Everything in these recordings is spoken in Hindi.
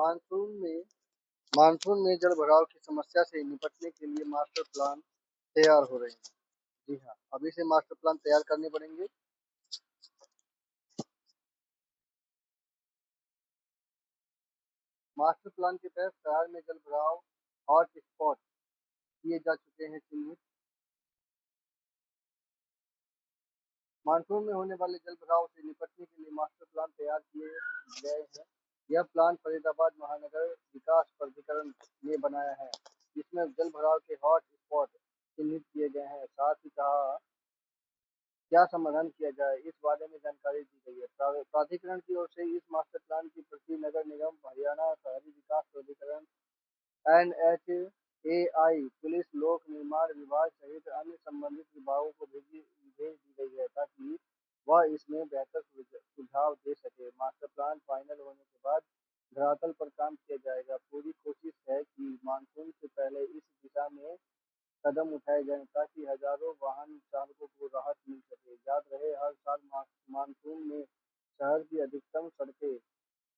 मानसून में मानसून में जल भराव की समस्या से निपटने के लिए मास्टर प्लान तैयार हो रहे हैं। जी हाँ, अभी से मास्टर प्लान तैयार करने पड़ेंगे। मास्टर प्लान के तहत शहर में जल भराव हॉट स्पॉट किए जा चुके हैं चिन्हित। मानसून में होने वाले जल भराव से निपटने के लिए मास्टर प्लान तैयार किए गए हैं। यह प्लान फरीदाबाद महानगर विकास प्राधिकरण ने बनाया है, जिसमें जल भराव के हॉट स्पॉट चिन्हित किए गए हैं। साथ ही कहा क्या समाधान किया जाए, इस बारे में जानकारी दी गई है। प्राधिकरण की ओर से इस मास्टर प्लान की प्रति नगर निगम, हरियाणा शहरी विकास प्राधिकरण, NHAI, पुलिस, लोक निर्माण विभाग सहित अन्य संबंधित विभागों को भेज दी गई है, ताकि वह इसमें बेहतर सुझाव दे सके। मास्टर प्लान फाइनल होने के बाद धरातल पर काम किया जाएगा। पूरी कोशिश है कि मानसून से पहले इस दिशा में कदम उठाए जाएं, ताकि हजारों वाहन चालकों को राहत मिल सके। याद रहे, हर साल मानसून में शहर की अधिकतम सड़कें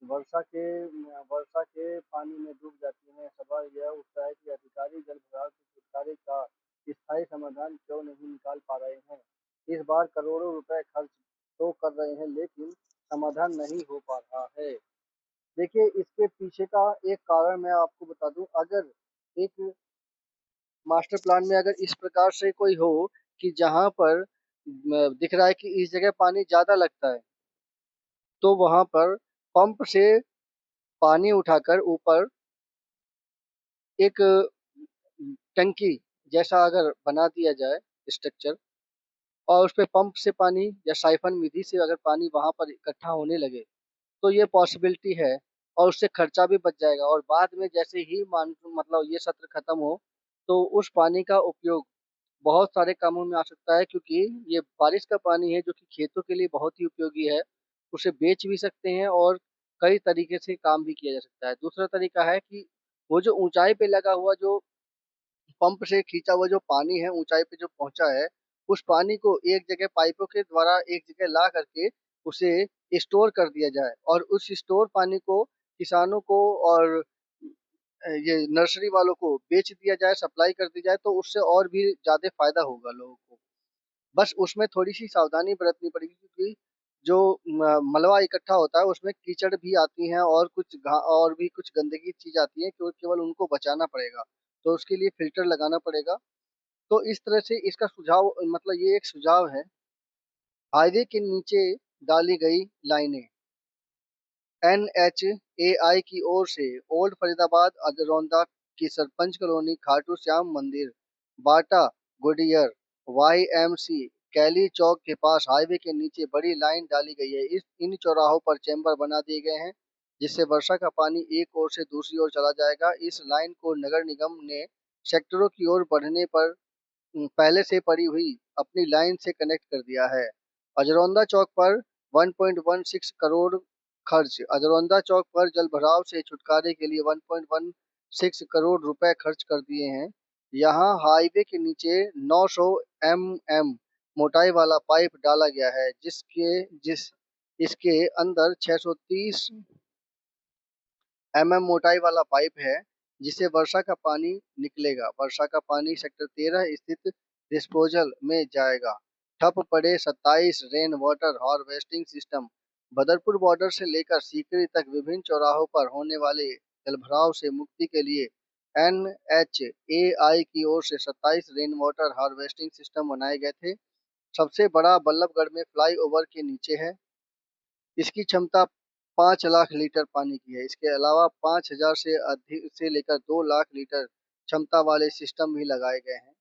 वर्षा के वर्षा के पानी में डूब जाती हैं। सवाल यह उठता है कि अधिकारी जल भराव के छुटकारे का स्थायी समाधान क्यों नहीं निकाल पा रहे हैं। इस बार करोड़ों रुपए खर्च तो कर रहे हैं, लेकिन समाधान नहीं हो पा रहा है। देखिए, इसके पीछे का एक कारण मैं आपको बता दूं। अगर एक मास्टर प्लान में अगर इस प्रकार से कोई हो कि जहां पर दिख रहा है कि इस जगह पानी ज्यादा लगता है, तो वहां पर पंप से पानी उठाकर ऊपर एक टंकी जैसा अगर बना दिया जाए स्ट्रक्चर, और उस पे पंप से पानी या साइफन विधि से अगर पानी वहां पर इकट्ठा होने लगे, तो ये पॉसिबिलिटी है। और उससे खर्चा भी बच जाएगा, और बाद में जैसे ही मानसून मतलब ये सत्र खत्म हो, तो उस पानी का उपयोग बहुत सारे कामों में आ सकता है, क्योंकि ये बारिश का पानी है जो कि खेतों के लिए बहुत ही उपयोगी है। उसे बेच भी सकते हैं और कई तरीके से काम भी किया जा सकता है। दूसरा तरीका है कि वो जो ऊंचाई पे लगा हुआ जो पंप से खींचा हुआ जो पानी है, ऊंचाई पे जो पहुंचा है, उस पानी को एक जगह पाइपों के द्वारा एक जगह ला करके उसे स्टोर कर दिया जाए, और उस स्टोर पानी को किसानों को और ये नर्सरी वालों को बेच दिया जाए, सप्लाई कर दी जाए, तो उससे और भी ज्यादा फायदा होगा लोगों को। बस उसमें थोड़ी सी सावधानी बरतनी पड़ेगी, क्योंकि जो मलबा इकट्ठा होता है उसमें कीचड़ भी आती हैं, और और भी कुछ गंदगी चीज आती है, केवल उनको बचाना पड़ेगा। तो उसके लिए फिल्टर लगाना पड़ेगा। तो इस तरह से इसका सुझाव मतलब ये एक सुझाव है। हाईवे के नीचे डाली गई लाइनें। NHAI की ओर से ओल्ड फरीदाबाद, अजरौंदा की सरपंच कॉलोनी, खाटू श्याम मंदिर, बाटा, गुडियर, YMC, कैली चौक के पास हाईवे के नीचे बड़ी लाइन डाली गई है। इन चौराहों पर चैम्बर बना दिए गए हैं, जिससे वर्षा का पानी एक ओर से दूसरी ओर चला जाएगा। इस लाइन को नगर निगम ने सेक्टरों की ओर बढ़ने पर पहले से पड़ी हुई अपनी लाइन से कनेक्ट कर दिया है। अजरौंदा चौक पर 1.16 करोड़ खर्च। अजरौंदा चौक पर जल भराव से छुटकारे के लिए 1.16 करोड़ रुपए खर्च कर दिए हैं। यहाँ हाईवे के नीचे 900 mm मोटाई वाला पाइप डाला गया है, जिस इसके अंदर 630 मोटाई वाला पाइप है, जिससे वर्षा का पानी निकलेगा। वर्षा का पानी सेक्टर 13 स्थित डिस्पोजल में जाएगा। ठप पड़े 27 rain water harvesting system. Badarpur border से लेकर सीकरी तक विभिन्न चौराहों पर होने वाले जलभराव से मुक्ति के लिए NHAI की ओर से 27 रेन वाटर हार्वेस्टिंग सिस्टम बनाए गए थे। सबसे बड़ा बल्लभगढ़ में फ्लाईओवर के नीचे है। इसकी क्षमता 5 लाख लीटर पानी की है। इसके अलावा 5,000 से अधिक से लेकर 2 लाख लीटर क्षमता वाले सिस्टम भी लगाए गए हैं।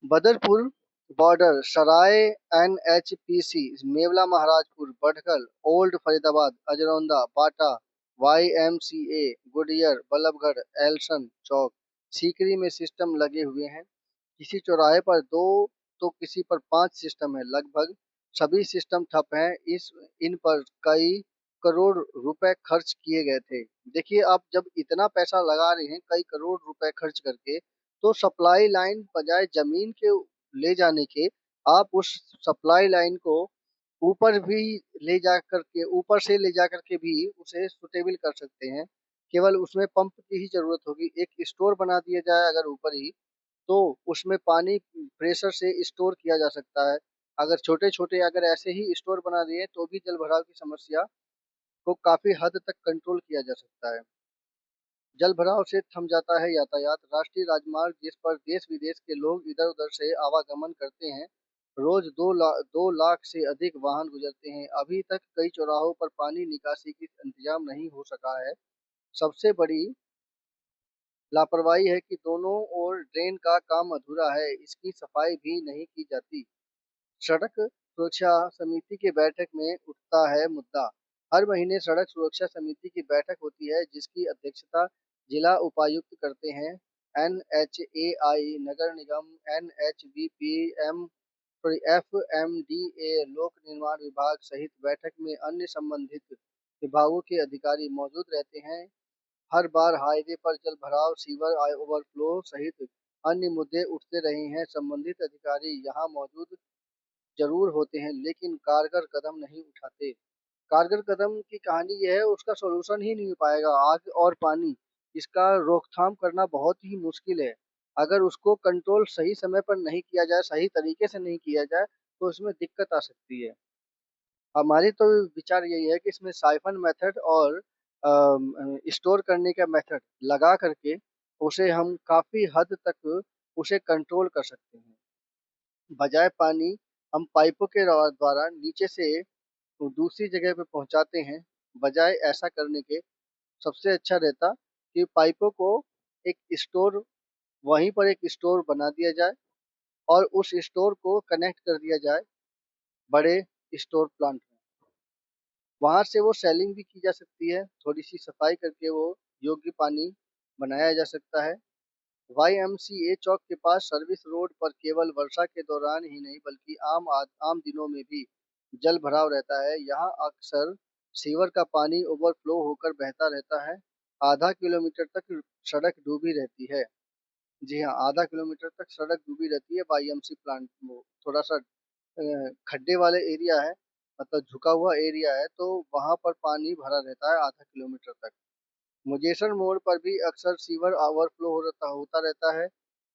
बदरपुर बॉर्डर, सराय, NHPC, मेवला महाराजपुर, बडखल, ओल्ड फरीदाबाद, अजरौंदा, बाटा, YMCA, गुडियर, बल्लभगढ़, एल्सन चौक, सीकरी में सिस्टम लगे हुए हैं। किसी चौराहे पर 2 तो किसी पर 5 सिस्टम है। लगभग सभी सिस्टम ठप हैं। इन पर कई करोड़ रुपए खर्च किए गए थे। देखिए, आप जब इतना पैसा लगा रहे हैं कई करोड़ रुपए खर्च करके, तो सप्लाई लाइन बजाय जमीन के ले जाने के, आप उस सप्लाई लाइन को ऊपर भी ले जा करके ऊपर से ले जा करके भी उसे सुटेबल कर सकते हैं। केवल उसमें पंप की ही ज़रूरत होगी। एक स्टोर बना दिया जाए अगर ऊपर ही, तो उसमें पानी प्रेशर से स्टोर किया जा सकता है। अगर छोटे-छोटे अगर ऐसे ही स्टोर बना दिए तो भी जल भराव की समस्या को काफ़ी हद तक कंट्रोल किया जा सकता है। जल भराव से थम जाता है यातायात। राष्ट्रीय राजमार्ग जिस पर देश-विदेश के लोग इधर-उधर से आवागमन करते हैं, रोज 2 लाख से अधिक वाहन गुजरते हैं। अभी तक कई चौराहों पर पानी निकासी की इंतजाम नहीं हो सका है। सबसे बड़ी लापरवाही है कि दोनों ओर ड्रेन का काम अधूरा है, इसकी सफाई भी नहीं की जाती। सड़क सुरक्षा समिति की बैठक में उठता है मुद्दा। हर महीने सड़क सुरक्षा समिति की बैठक होती है जिसकी अध्यक्षता जिला उपायुक्त करते हैं। एनएचएआई, नगर निगम, एनएचबीपीएम, एफएमडीए, लोक निर्माण विभाग सहित बैठक में अन्य संबंधित विभागों के अधिकारी मौजूद रहते हैं। हर बार हाईवे पर जल भराव, सीवर ओवरफ्लो सहित अन्य मुद्दे उठते रहे हैं। संबंधित अधिकारी यहाँ मौजूद जरूर होते हैं लेकिन कारगर कदम नहीं उठाते। कारगर कदम की कहानी यह है, उसका सॉल्यूशन ही नहीं हो पाएगा। आग और पानी, इसका रोकथाम करना बहुत ही मुश्किल है। अगर उसको कंट्रोल सही समय पर नहीं किया जाए, सही तरीके से नहीं किया जाए, तो इसमें दिक्कत आ सकती है। हमारी तो विचार यही है कि इसमें साइफन मेथड और स्टोर करने का मेथड लगा करके उसे हम काफी हद तक उसे कंट्रोल कर सकते हैं। बजाय पानी हम पाइपों के द्वारा नीचे से दूसरी जगह पे पहुंचाते हैं। बजाय ऐसा करने के सबसे अच्छा रहता कि पाइपों को एक स्टोर, वहीं पर एक स्टोर बना दिया जाए और उस स्टोर को कनेक्ट कर दिया जाए बड़े स्टोर प्लांट में। वहां से वो सेलिंग भी की जा सकती है। थोड़ी सी सफाई करके वो योग्य पानी बनाया जा सकता है। वाईएमसीए चौक के पास सर्विस रोड पर केवल वर्षा के दौरान ही नहीं बल्कि आम दिनों में भी जल भराव रहता है। यहाँ अक्सर सीवर का पानी ओवरफ्लो होकर बहता रहता है। आधा किलोमीटर तक सड़क डूबी रहती है। जी हाँ, आधा किलोमीटर तक सड़क डूबी रहती है। वाईएमसी प्लांट वो थोड़ा सा खड्डे वाले एरिया है, मतलब झुका हुआ एरिया है, तो वहां पर पानी भरा रहता है आधा किलोमीटर तक। मुजेसर मोड़ पर भी अक्सर सीवर ओवरफ्लो होता रहता है।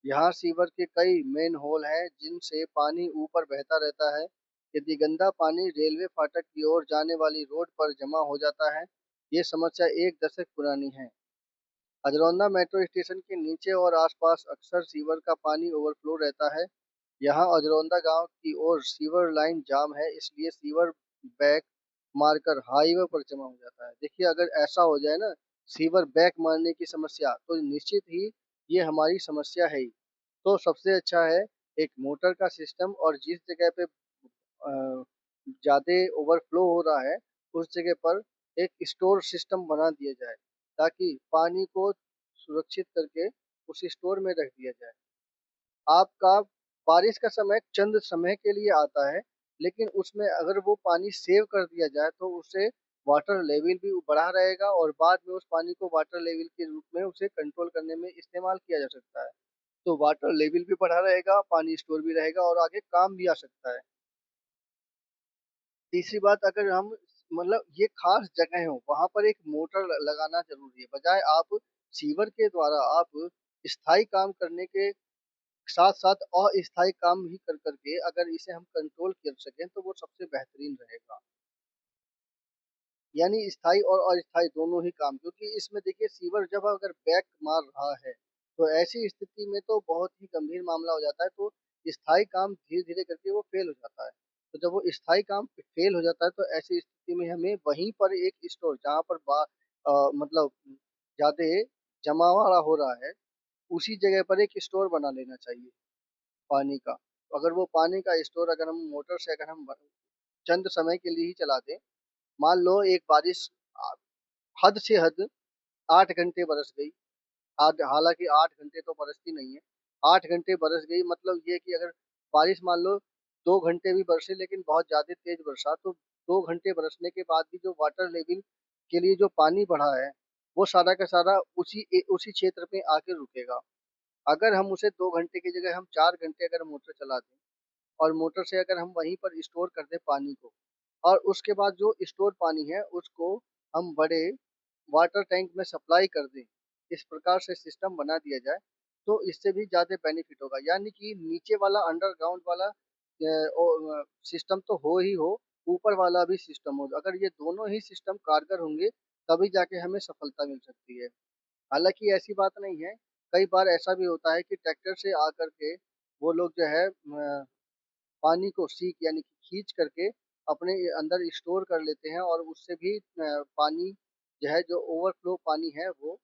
यहाँ सीवर के कई मेन होल हैं जिनसे पानी ऊपर बहता रहता है। यदि गंदा पानी रेलवे फाटक की ओर जाने वाली रोड पर जमा हो जाता है, ये समस्या 1 दशक पुरानी है। अजरौंदा मेट्रो स्टेशन के नीचे और आसपास अक्सर सीवर का पानी ओवरफ्लो रहता है। यहाँ अजरौंदा गांव की ओर सीवर लाइन जाम है, इसलिए सीवर बैक मारकर हाईवे पर जमा हो जाता है। देखिए, अगर ऐसा हो जाए ना, सीवर बैक मारने की समस्या, तो निश्चित ही ये हमारी समस्या है ही। तो सबसे अच्छा है एक मोटर का सिस्टम, और जिस जगह पे ज़्यादा ओवरफ्लो हो रहा है उस जगह पर एक स्टोर सिस्टम बना दिया जाए ताकि पानी को सुरक्षित करके उस स्टोर में रख दिया जाए। आपका बारिश का समय चंद समय के लिए आता है, लेकिन उसमें अगर वो पानी सेव कर दिया जाए तो उससे वाटर लेवल भी बढ़ा रहेगा और बाद में उस पानी को वाटर लेवल के रूप में उसे कंट्रोल करने में इस्तेमाल किया जा सकता है। तो वाटर लेवल भी बढ़ा रहेगा, पानी स्टोर भी रहेगा और आगे काम भी आ सकता है। तीसरी बात, अगर हम मतलब ये खास जगह हो वहां पर एक मोटर लगाना जरूरी है। बजाय आप सीवर के द्वारा आप स्थायी काम करने के साथ साथ अस्थायी काम भी कर करके अगर इसे हम कंट्रोल कर सकें तो वो सबसे बेहतरीन रहेगा। यानी स्थायी और अस्थायी दोनों ही काम, क्योंकि इसमें देखिए सीवर जब अगर बैक मार रहा है तो ऐसी स्थिति में तो बहुत ही गंभीर मामला हो जाता है। तो स्थायी काम धीरे धीरे करके वो फेल हो जाता है। तो जब वो स्थायी काम फेल हो जाता है तो ऐसी स्थिति में हमें वहीं पर एक स्टोर जहाँ पर मतलब ज्यादा जमावड़ा हो रहा है उसी जगह पर एक स्टोर बना लेना चाहिए पानी का। तो अगर वो पानी का स्टोर अगर हम मोटर से अगर हम चंद समय के लिए ही चला दें, मान लो एक बारिश आ, हद से हद 8 घंटे बरस गई। हालांकि 8 घंटे तो बरसती नहीं है। 8 घंटे बरस गई मतलब ये कि अगर बारिश मान लो 2 घंटे भी बरसे लेकिन बहुत ज्यादा तेज बरसा, तो 2 घंटे बरसने के बाद भी जो वाटर लेवल के लिए जो पानी बढ़ा है वो सारा का सारा उसी क्षेत्र में आके रुकेगा। अगर हम उसे 2 घंटे की जगह हम 4 घंटे अगर मोटर चला दें और मोटर से अगर हम वहीं पर स्टोर कर दें पानी को, और उसके बाद जो स्टोर पानी है उसको हम बड़े वाटर टैंक में सप्लाई कर दें। इस प्रकार से सिस्टम बना दिया जाए तो इससे भी ज़्यादा बेनिफिट होगा, यानी कि नीचे वाला अंडरग्राउंड वाला सिस्टम तो हो ही हो, ऊपर वाला भी सिस्टम हो। अगर ये दोनों ही सिस्टम कारगर होंगे तभी जाके हमें सफलता मिल सकती है। हालांकि ऐसी बात नहीं है, कई बार ऐसा भी होता है कि ट्रैक्टर से आकर के वो लोग जो है पानी को सीक यानी कि खींच करके अपने अंदर स्टोर कर लेते हैं और उससे भी पानी जो है, जो ओवरफ्लो पानी है वो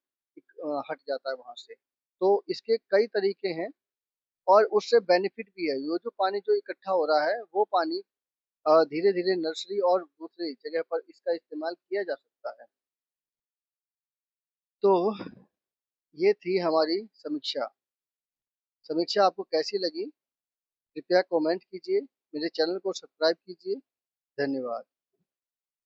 हट जाता है वहां से। तो इसके कई तरीके हैं और उससे बेनिफिट भी है। वो जो पानी जो इकट्ठा हो रहा है वो पानी धीरे धीरे नर्सरी और दूसरी जगह पर इसका इस्तेमाल किया जा सकता है। तो ये थी हमारी समीक्षा। समीक्षा आपको कैसी लगी? कृपया कमेंट कीजिए, मेरे चैनल को सब्सक्राइब कीजिए। धन्यवाद।